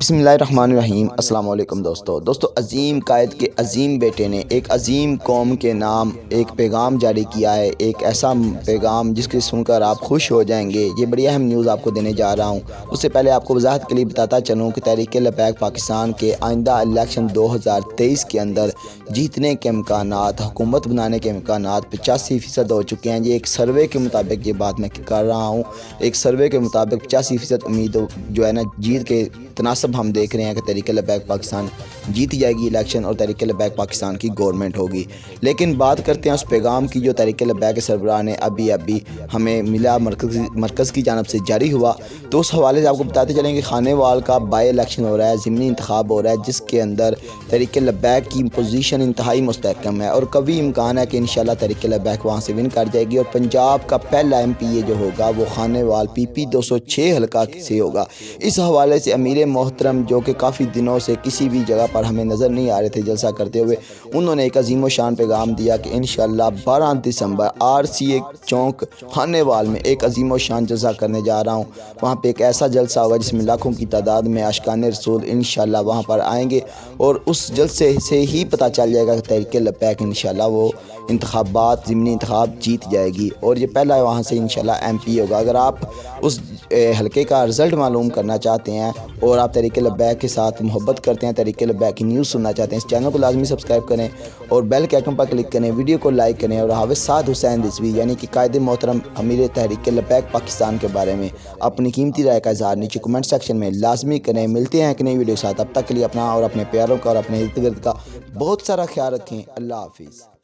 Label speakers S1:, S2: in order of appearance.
S1: بسم اللہ الرحمن الرحیم۔ السلام علیکم دوستو عظیم قائد کے عظیم بیٹے نے ایک عظیم قوم کے نام ایک پیغام جاری کیا ہے، ایک ایسا پیغام جس کے سن کر آپ خوش ہو جائیں گے۔ یہ بڑی اہم نیوز آپ کو دینے جا رہا ہوں۔ اس سے پہلے آپ کو وضاحت کے لیے بتاتا چلوں کہ تحریک لبیک پاکستان کے آئندہ الیکشن 2023 کے اندر جیتنے کے امکانات، حکومت بنانے کے امکانات 85% ہو چکے ہیں۔ یہ ایک سروے کے مطابق یہ بات میں کر رہا ہوں۔ ایک سروے کے مطابق 85% امید جو ہے نا جیت کے تناسب ہم دیکھ رہے ہیں کہ تحریک لبیک پاکستان جیت جائے گی الیکشن اور تحریک لبیک پاکستان کی گورنمنٹ ہوگی۔ لیکن بات کرتے ہیں اس پیغام کی جو تحریک لبیک کے سربراہ نے ابھی ہمیں ملا، مرکز کی جانب سے جاری ہوا۔ تو اس حوالے سے آپ کو بتاتے چلیں کہ خانے وال کا بائی الیکشن ہو رہا ہے، ضمنی انتخاب ہو رہا ہے، جس کے اندر تحریک لبیک کی پوزیشن انتہائی مستحکم ہے اور قوی امکان ہے کہ انشاءاللہ تحریک لبیک وہاں سے ون کر جائے گی اور پنجاب کا پہلا MP جو ہوگا وہ خانے وال PP 206 حلقہ سے ہوگا۔ اس حوالے سے امیر محترم جو کہ کافی دنوں سے کسی بھی جگہ پر ہمیں نظر نہیں آ رہے تھے جلسہ کرتے ہوئے، انہوں نے ایک عظیم و شان پیغام دیا کہ انشاءاللہ 12 دسمبر RCA چوک خانے وال میں ایک عظیم و شان جلسہ کرنے جا رہا ہوں۔ وہاں پہ ایک ایسا جلسہ ہوگا جس میں لاکھوں کی تعداد میں عاشقان رسول انشاءاللہ وہاں پر آئیں گے اور اس جلسے سے ہی پتہ چل جائے گا کہ تحریک لبیک انشاءاللہ وہ انتخابات ضمنی انتخاب جیت جائے گی اور یہ پہلا وہاں سے انشاءاللہ MP ہوگا۔ اگر آپ اس حلقے کا رزلٹ معلوم کرنا چاہتے ہیں اور آپ تحریک لبیک کے ساتھ محبت کرتے ہیں، تحریک لبیک کی نیوز سننا چاہتے ہیں، اس چینل کو لازمی سبسکرائب کریں اور بیل کے آئکن پر کلک کریں، ویڈیو کو لائک کریں اور حافظ سعد حسین رضوی یعنی کہ قائد محترم امیر تحریک لبیک پاکستان کے بارے میں اپنی قیمتی رائے کا اظہار نیچے کمنٹ سیکشن میں لازمی کریں۔ ملتے ہیں ایک نئی ویڈیو کے ساتھ، اب تک کے لیے اپنا اور اپنے پیاروں کا اور اپنے ارد گرد کا بہت سارا خیال رکھیں۔ اللہ حافظ۔